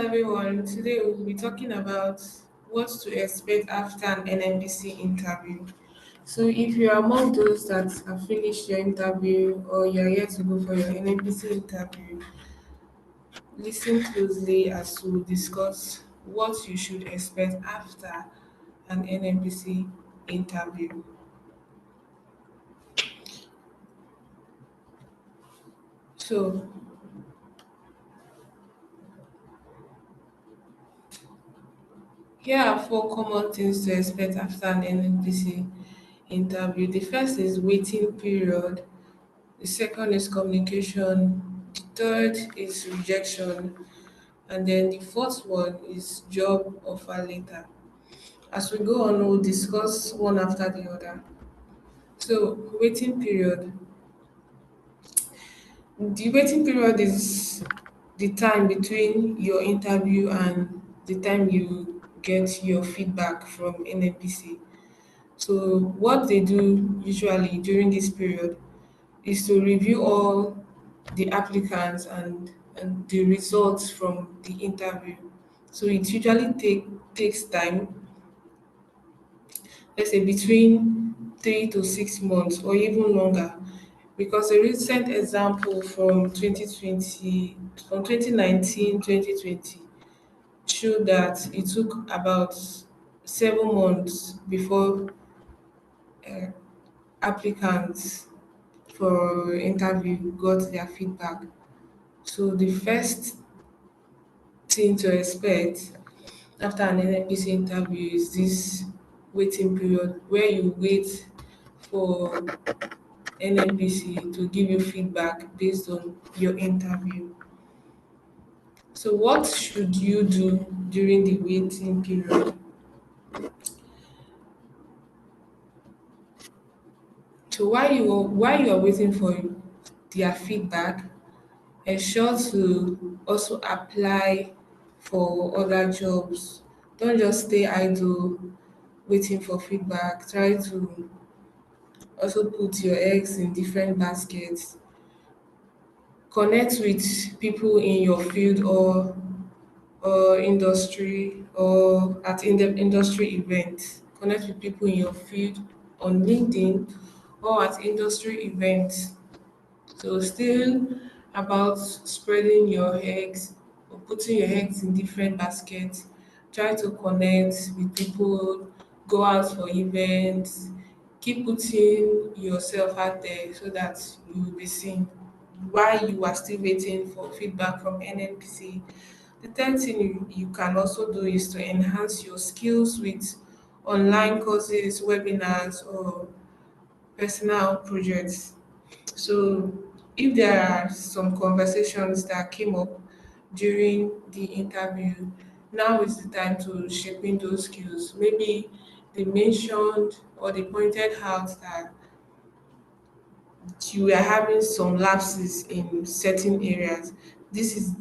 everyone. Today we'll be talking about what to expect after an NNPC interview. So, if you are among those that have finished your interview or you're yet to go for your NNPC interview, listen closely as we discuss what you should expect after an NNPC interview. So, here are four common things to expect after an NNPC interview. The first is waiting period. The second is communication. The third is rejection. And then the fourth one is job offer later. As we go on, we'll discuss one after the other. So, waiting period. The waiting period is the time between your interview and the time you get your feedback from NNPC. So, what they do usually during this period is to review all the applicants and the results from the interview. So it usually takes time, let's say between 3 to 6 months or even longer. Because a recent example from 2020, from 2019, 2020 showed that it took about 7 months before applicants for interview got their feedback. So the first thing to expect after an NNPC interview is this waiting period where you wait for NNPC to give you feedback based on your interview. So what should you do during the waiting period? So while you are waiting for their feedback, ensure to also apply for other jobs. Don't just stay idle waiting for feedback. Try to also put your eggs in different baskets. Connect with people in your field or industry or at in the industry events. Connect with people in your field on LinkedIn or at industry events. So still about spreading your eggs or putting your eggs in different baskets. Try to connect with people, go out for events, keep putting yourself out there so that you will be seen while you are still waiting for feedback from NNPC. The third thing you can also do is to enhance your skills with online courses, webinars, or personal projects. So, if there are some conversations that came up during the interview, now is the time to shaping those skills. Maybe they mentioned or they pointed out that you were having some lapses in certain areas. This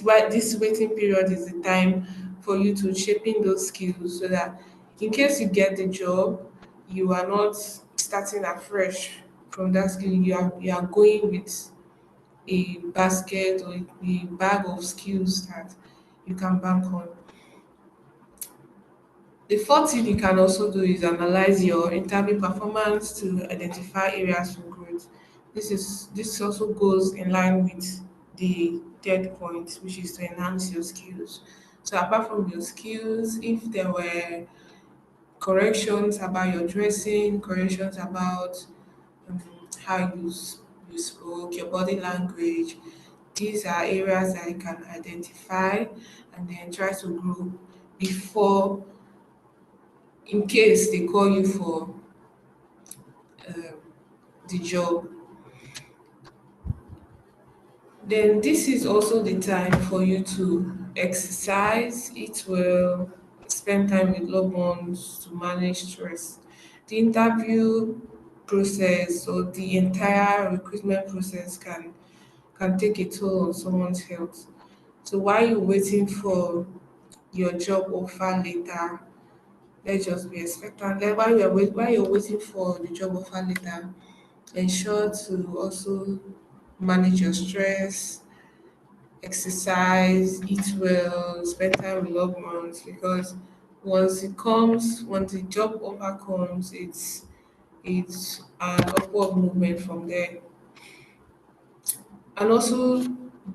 waiting period is the time for you to shaping those skills so that in case you get the job, you are not starting afresh from that skill. You are going with a basket or a bag of skills that you can bank on. The fourth thing you can also do is analyze your interview performance to identify areas for growth. This also goes in line with the third point, which is to enhance your skills. So apart from your skills, if there were corrections about your dressing, corrections about um, how you spoke, your body language, these are areas that you can identify and then try to grow before in case they call you for um, the job. Then this is also the time for you to exercise, eat well, spend time with loved ones to manage stress. The interview process or the entire recruitment process can take a toll on someone's health. So while you're waiting for your job offer later, let's just be expectant. Then while you're waiting for the job offer later, ensure to also manage your stress, exercise, eat well, spend time with loved ones, because once the job offer comes, it's an upward movement from there. And also,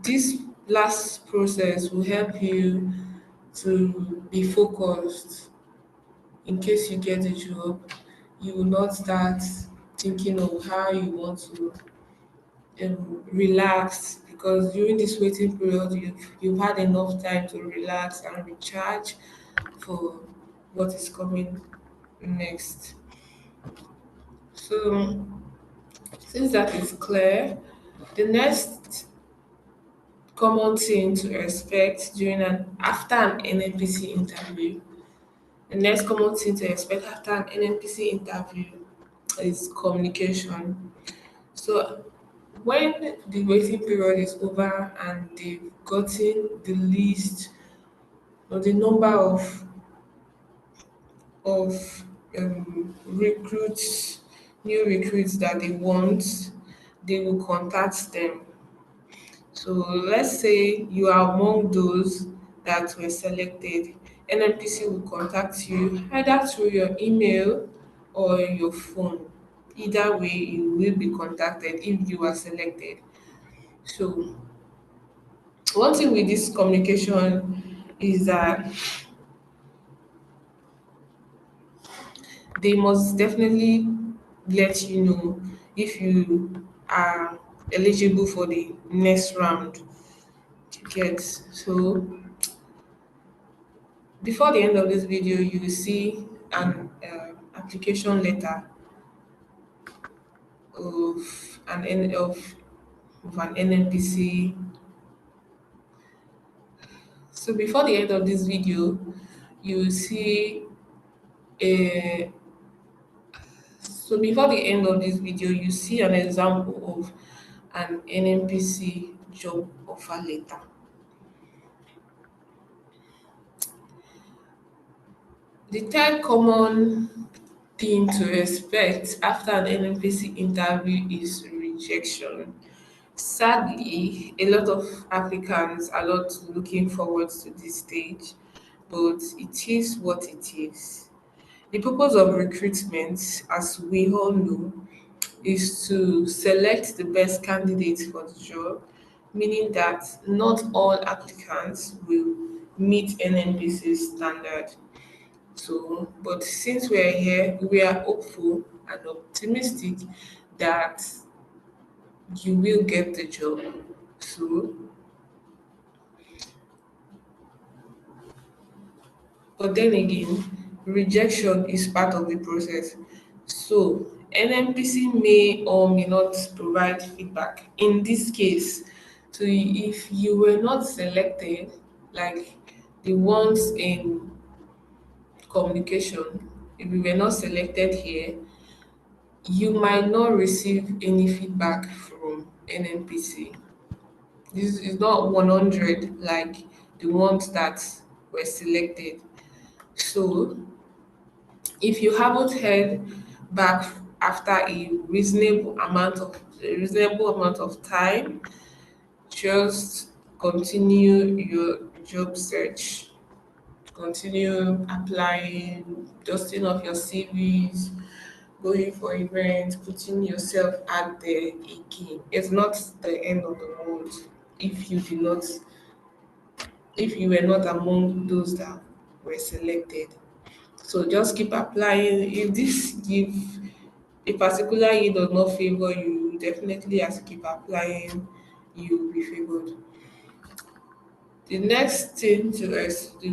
this last process will help you to be focused. In case you get a job, you will not start thinking of how you want to relax, because during this waiting period you've had enough time to relax and recharge for what is coming next. So since that is clear, the next common thing to expect during and after an NNPC interview, the next common thing to expect after an NNPC interview is communication. So when the waiting period is over and they've gotten the list or the number of recruits, new recruits that they want, they will contact them. So let's say you are among those that were selected. NNPC will contact you either through your email or your phone. Either way, you will be contacted if you are selected. So one thing with this communication is that they must definitely let you know if you are eligible for the next round. You get. So before the end of this video, you will see an application letter of an NNPC. So before the end of this video, you will see a so before the end of this video, you see an example of an NNPC job offer letter. The third common thing to expect after an NNPC interview is rejection. Sadly, a lot of applicants are not looking forward to this stage, but it is what it is. The purpose of recruitment, as we all know, is to select the best candidates for the job, meaning that not all applicants will meet NNPC standard. So, but since we're here, we are hopeful and optimistic that you will get the job. So, but then again, rejection is part of the process. So, NNPC may or may not provide feedback. In this case, so if you were not selected, like the ones in communication, if you were not selected here, you might not receive any feedback from NNPC. This is not 100 like the ones that were selected. So, if you haven't heard back after a reasonable amount of time, just continue your job search. Continue applying, dusting off your CVs, going for events, putting yourself out there again. It's not the end of the world if you did not, if you were not among those that were selected. So just keep applying. If a particular year does not favor you, you definitely have to keep applying. You will be favored. The next thing to expect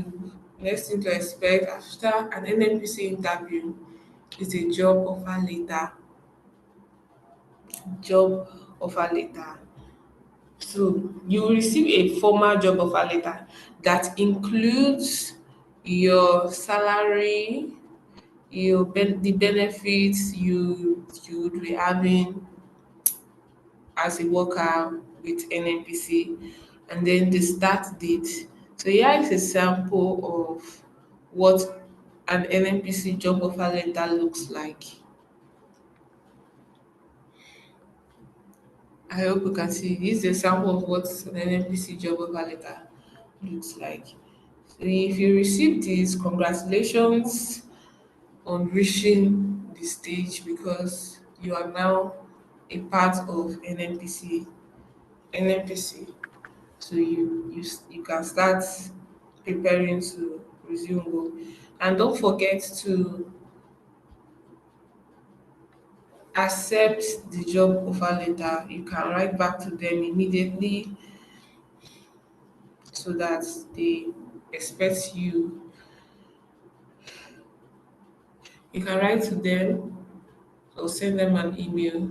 after an NNPC interview is a job offer letter. So you will receive a formal job offer letter that includes your salary, the benefits you would be having as a worker with NNPC, and then the start date. So here is a sample of what an NNPC job offer letter looks like. I hope you can see this is a sample of what an NNPC job offer letter looks like. So if you receive this, congratulations on reaching the stage because you are now a part of NNPC. NNPC. So you can start preparing to resume work. And don't forget to accept the job offer letter. You can write back to them immediately so that they expect you. You can write to them or send them an email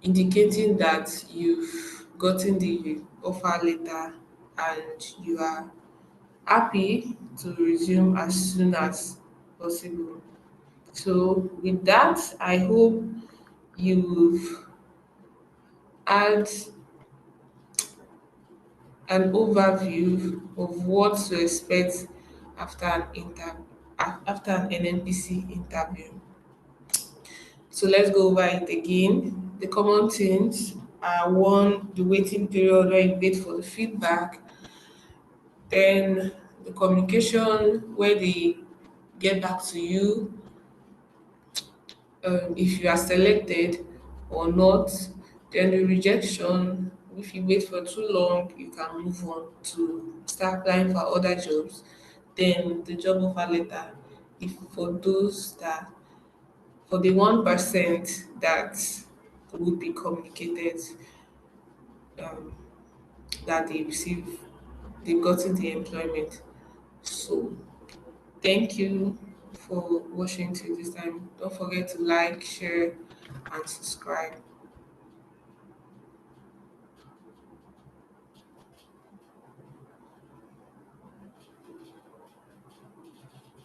indicating that you've gotten the offer letter and you are happy to resume as soon as possible. So, with that, I hope you've had an overview of what to expect after after an NNPC interview. So let's go over it again. The common things are one, the waiting period where you wait for the feedback, then the communication where they get back to you if you are selected or not, then the rejection. If you wait for too long, you can move on to start applying for other jobs. Then the job offer letter, if for those that for the 1% that would be communicated um, that they receive, they've gotten the employment. So thank you for watching till this time. Don't forget to like, share, and subscribe.